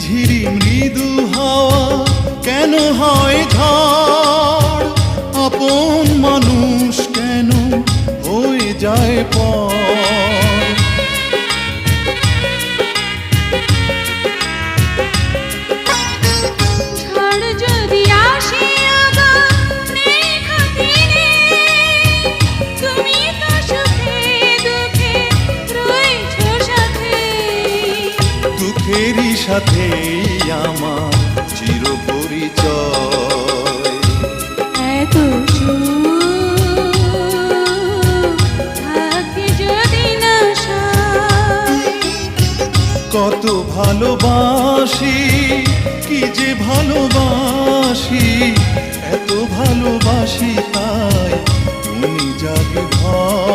ঝিরি মৃদু হাওয়া কেন হয় ঝড়, আপন মানুষ কেন হয়ে যায় পর। দুঃখেরই সাথেই আমার চির পরিচয়। এত থাকে যদি না কত ভালোবাসি, কি যে ভালোবাসি, এত ভালোবাসি তাই তুমি জাগে ভয়।